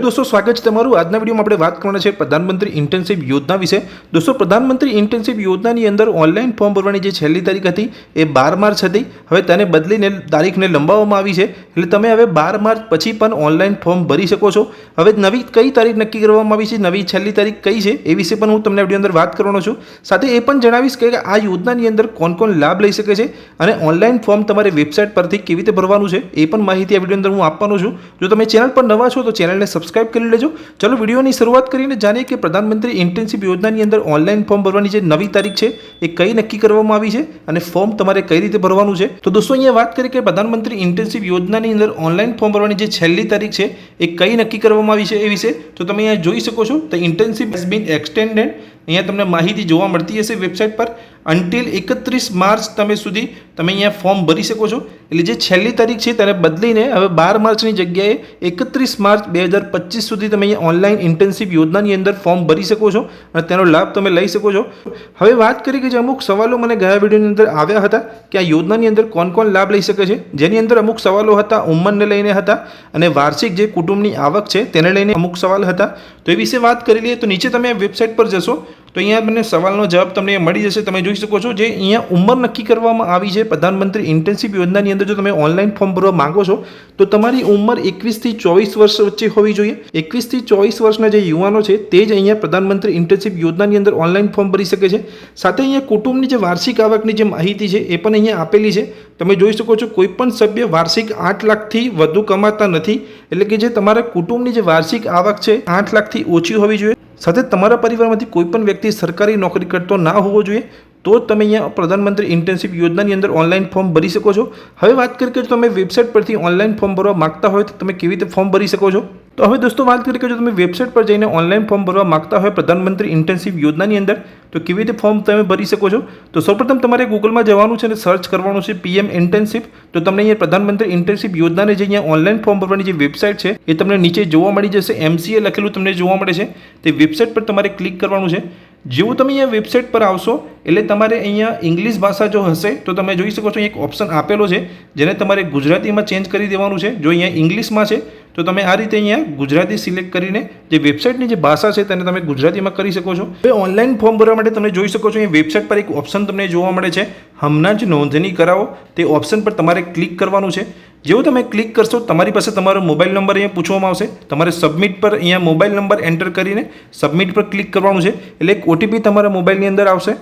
दोस्तों स्वागत है तमारू આજના વિડિયોમાં આપણે વાત કરવાના છે પ્રધાનમંત્રી ઇન્ટર્નશિપ યોજના વિશે। दोस्तों प्रधानमंत्री ઇન્ટર્નશિપ યોજનાની અંદર ઓનલાઈન ફોર્મ ભરવાની જે છેલ્લી તારીખ હતી એ 12 માર્ચ હતી। હવે તેને બદલીને તારીખને લંબાવવામાં આવી છે, એટલે તમે હવે 12 માર્ચ પછી પણ ઓનલાઈન ફોર્મ ભરી શકો છો। હવે નવી કઈ તારીખ નક્કી કરવામાં આવી છે, નવી છેલ્લી તારીખ કઈ છે એ વિશે પણ હું તમને વિડિયો અંદર વાત કરવાનો છું। સાથે એ પણ જણાવીશ કે આ યોજનાની અંદર કોણ લાભ લઈ શકે છે અને ઓનલાઈન ફોર્મ તમારે વેબસાઇટ પરથી કેવી રીતે ભરવાનું છે એ પણ માહિતી આ વિડિયો અંદર હું આપવાનો છું। જો તમે ચેનલ પર નવા છો તો ચેનલને સબસ્ક્રાઇબ કરી લેજો। चलो वीडियोની શરૂઆત કરીને જાણીએ કે પ્રધાનમંત્રી ઇન્ટર્નશિપ યોજનાની અંદર ઓનલાઈન ફોર્મ ભરવાની જે નવી તારીખ છે એ કઈ નક્કી કરવામાં આવી છે અને ફોર્મ તમારે કઈ રીતે ભરવાનું છે। તો દોસ્તો અહીંયા વાત કરીએ કે પ્રધાનમંત્રી ઇન્ટર્નશિપ યોજનાની અંદર ઓનલાઈન ફોર્મ ભરવાની જે છેલ્લી તારીખ છે એ કઈ નક્કી કરવામાં આવી છે એ વિશે તો તમે અહીંયા જોઈ શકો છો। તો ઇન્ટર્નશિપ હેઝ બીન એક્સટેન્ડેડ, અહીંયા તમને માહિતી જોવા મળતી હશે વેબસાઇટ પર। અન્ટિલ 31 માર્ચ તમે સુધી તમે અહીંયા ફોર્મ ભરી શકો છો। એટલે જે છેલ્લી તારીખ છે તેને બદલીને હવે 12 માર્ચની જગ્યાએ 31 માર્ચ 2025 સુધી તમે અહીંયા ઓનલાઈન ઇન્ટર્નશિપ યોજનાની અંદર ફોર્મ ભરી શકો છો અને તેનો લાભ તમે લઈ શકો છો। હવે વાત કરીએ કે જે અમુક સવાલો મને ગયા વિડીયોની અંદર આવ્યા હતા કે આ યોજનાની અંદર કોણ લાભ લઈ શકે છે, જેની અંદર અમુક સવાલો હતા ઉંમરને લઈને હતા અને વાર્ષિક જે કુટુંબની આવક છે તેને લઈને અમુક સવાલ હતા। તો એ વિશે વાત કરી લઈએ તો નીચે તમે વેબસાઇટ પર જશો તો અહીંયા મને સવાલનો જવાબ તમને મળી જશે। તમે જોઈ શકો છો જે અહીંયા ઉંમર નક્કી કરવામાં આવી છે પ્રધાનમંત્રી ઇન્ટર્નશિપ યોજનાની અંદર। જો તમે ઓનલાઈન ફોર્મ ભરવા માંગો છો તો તમારી ઉંમર 21 થી 24 વર્ષ વચ્ચે હોવી જોઈએ। 21 થી 24 વર્ષના જે યુવાનો છે તે જ અહીંયા પ્રધાનમંત્રી ઇન્ટર્નશિપ યોજનાની અંદર ઓનલાઈન ફોર્મ ભરી શકે છે। સાથે અહીંયા કુટુંબની જે વાર્ષિક આવકની જે માહિતી છે એ પણ અહીંયા આપેલી છે। તમે જોઈ શકો છો કોઈ પણ સભ્ય વાર્ષિક 8 લાખથી વધુ કમાતા નથી, એટલે કે જે તમારા કુટુંબની જે વાર્ષિક આવક છે 8 લાખથી ઓછી હોવી જોઈએ। સાથે તમારા પરિવારમાંથી કોઈ પણ વ્યક્તિ સરકારી નોકરી કરતો ના હોવો જોઈએ, તો તમે અહીંયા પ્રધાનમંત્રી ઇન્ટર્નશિપ યોજનાની અંદર ઓનલાઈન ફોર્મ ભરી શકો છો। હવે વાત કરીએ કે જો તમે વેબસાઇટ પરથી ઓનલાઈન ફોર્મ ભરવા માંગતા હોય તો તમે કેવી રીતે ફોર્મ ભરી શકો છો। તો હવે દોસ્તો વાત કરીએ કે જો તમે વેબસાઇટ પર જઈને ઓનલાઈન ફોર્મ ભરવા માંગતા હોય પ્રધાનમંત્રી ઇન્ટર્નશિપ યોજનાની અંદર તો કેવી રીતે ફોર્મ તમે ભરી શકો છો। તો સૌપ્રથમ તમારે ગૂગલમાં જવાનું છે અને સર્ચ કરવાનું છે PM ઇન્ટર્નશિપ। તો તમને અહીંયા પ્રધાનમંત્રી ઇન્ટર્નશિપ યોજનાને જે અહીંયા ઓનલાઈન ફોર્મ ભરવાની જે વેબસાઇટ છે એ તમને નીચે જોવા મળી જશે। MCA લખેલું તમને જોવા મળે છે, તે વેબસાઇટ પર તમારે ક્લિક કરવાનું છે। જેવું તમે અહીંયા વેબસાઇટ પર આવશો એટલે તમારે અહીંયા ઇંગ્લિશ ભાષા જો હશે તો તમે જોઈ શકો છો એક ઓપ્શન આપેલો છે જેને તમારે ગુજરાતીમાં ચેન્જ કરી દેવાનું છે। જો અહીંયા ઇંગ્લિશમાં છે તો તમે આ રીતે અહીંયા ગુજરાતી સિલેક્ટ કરીને જે વેબસાઇટની જે ભાષા છે તેને તમે ગુજરાતીમાં કરી શકો છો। હવે ઓનલાઈન ફોર્મ ભરવા માટે તમે જોઈ શકો છો અહીં વેબસાઇટ પર એક ઓપ્શન તમને જોવા મળે છે હમણાં જ નોંધણી કરાવો, તે ઓપ્શન પર તમારે ક્લિક કરવાનું છે। જેવું તમે ક્લિક કરશો તમારી પાસે તમારો મોબાઈલ નંબર અહીંયા પૂછવામાં આવશે, તમારે સબમિટ પર અહીંયા મોબાઈલ નંબર એન્ટર કરીને સબમિટ પર ક્લિક કરવાનું છે। એટલે એક OTP તમારા મોબાઈલની અંદર આવશે,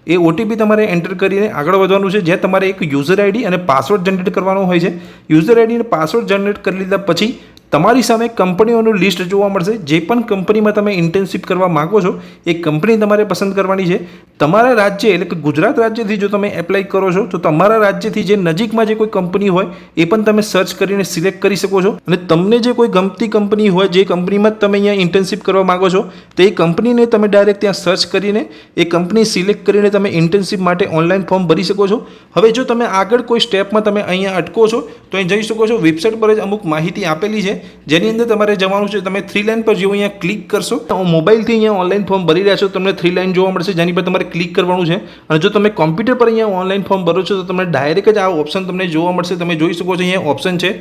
એ OTP તમારે એન્ટર કરીને આગળ વધવાનું છે, જ્યાં તમારે એક યુઝર આઈડી અને પાસવર્ડ જનરેટ કરવાનો હોય છે। યુઝર આઈડી અને પાસવર્ડ જનરેટ કરી લીધા પછી તમારી સામે કંપનીઓનું લિસ્ટ જોવા મળશે। જે પણ કંપનીમાં તમે ઇન્ટર્નશિપ કરવા માગો છો એ કંપની તમારે પસંદ કરવાની છે। તમારા રાજ્ય એટલે કે ગુજરાત રાજ્યથી જો તમે એપ્લાય કરો છો તો તમારા રાજ્યથી જે નજીકમાં જે કોઈ કંપની હોય એ પણ તમે સર્ચ કરીને સિલેક્ટ કરી શકો છો। અને તમને જે કોઈ ગમતી કંપની હોય જે કંપનીમાં તમે અહીંયા ઇન્ટર્નશિપ કરવા માગો છો તો એ કંપનીને તમે ડાયરેક્ટ ત્યાં સર્ચ કરીને એ કંપની સિલેક્ટ કરીને તમે ઇન્ટર્નશિપ માટે ઓનલાઈન ફોર્મ ભરી શકો છો। હવે જો તમે આગળ કોઈ સ્ટેપમાં તમે અહીંયા અટકો છો તો અહીં જઈ શકો છો, વેબસાઇટ પર જ અમુક માહિતી આપેલી છે જેની અંદર તમારે જવાનું છે। તમે 3 લાઇન પર જેવું અહીંયા ક્લિક કરશો તો મોબાઈલથી અહીંયા ઓનલાઈન ફોર્મ ભરી રહ્યા છો તમને 3 લાઇન જોવા મળશે જેની પર તમારે ક્લિક કરવાનું છે। અને જો તમે કોમ્પ્યુટર પર અહીંયા ઓનલાઈન ફોર્મ ભરો છો તો તમને ડાયરેક્ટ જ આ ઓપ્શન તમને જોવા મળશે। તમે જોઈ શકો છો અહીંયા ઓપ્શન છે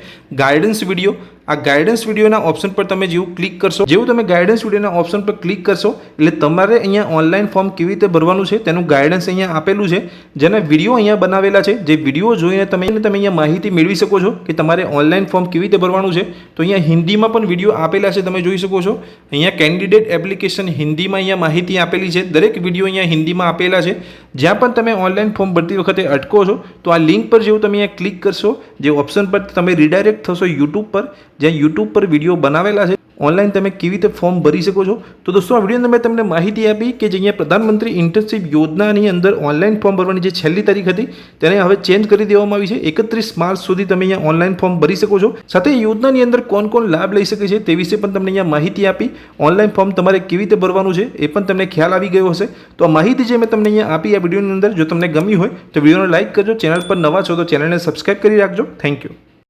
ગાઈડન્સ વિડીયો। આ ગાઈડન્સ વિડીયોના ઓપ્શન પર તમે જેવું ક્લિક કરશો, જેવું તમે ગાઈડન્સ વિડીયોના ઓપ્શન પર ક્લિક કરશો એટલે તમારે અહીંયા ઓનલાઈન ફોર્મ કેવી રીતે ભરવાનું છે તેનું ગાઈડન્સ અહીંયા આપેલું છે, જેના વિડીયો અહીંયા બનાવેલા છે। જે વિડીયો જોઈને તમે અહીંયા માહિતી મેળવી શકો છો કે તમારે ઓનલાઈન ફોર્મ કેવી રીતે ભરવાનું છે। તો અહીંયા હિન્દીમાં પણ વિડીયો આપેલા છે, તમે જોઈ શકો છો અહીંયા કેન્ડિડેટ એપ્લિકેશન હિન્દીમાં અહીંયા માહિતી આપેલી છે। દરેક વિડીયો અહીંયા હિન્દીમાં આપેલા છે। જ્યાં પણ તમે ઓનલાઈન ફોર્મ ભરતી વખતે અટકો છો તો આ લિંક પર જેવું તમે અહીંયા ક્લિક કરશો, જે ઓપ્શન પર તમે રિડાયરેક્ટ થશો યુટ્યુબ પર, જ્યાં યુટ્યુબ પર વિડીયો બનાવેલા છે ઓનલાઈન તમે કેવી રીતે ફોર્મ ભરી શકો છો। તો દોસ્તો આ વિડીયોની મેં તમને માહિતી આપી કે જે અહીંયા પ્રધાનમંત્રી ઇન્ટર્નશિપ યોજનાની અંદર ઓનલાઈન ફોર્મ ભરવાની જે છેલ્લી તારીખ હતી તેને હવે ચેન્જ કરી દેવામાં આવી છે। 31 માર્ચ સુધી તમે અહીંયા ઓનલાઈન ફોર્મ ભરી શકો છો। સાથે યોજનાની અંદર કોણ લાભ લઈ શકે છે તે વિશે પણ તમને અહીંયા માહિતી આપી। ઓનલાઈન ફોર્મ તમારે કેવી રીતે ભરવાનું છે એ પણ તમને ખ્યાલ આવી ગયો હશે। તો આ માહિતી જે મેં તમને અહીંયા આપી આ વિડીયોની અંદર જો તમને ગમી હોય તો વિડીયોને લાઇક કરજો, ચેનલ પર નવા છો તો ચેનલને સબસ્ક્રાઇબ કરી રાખજો। Thank you.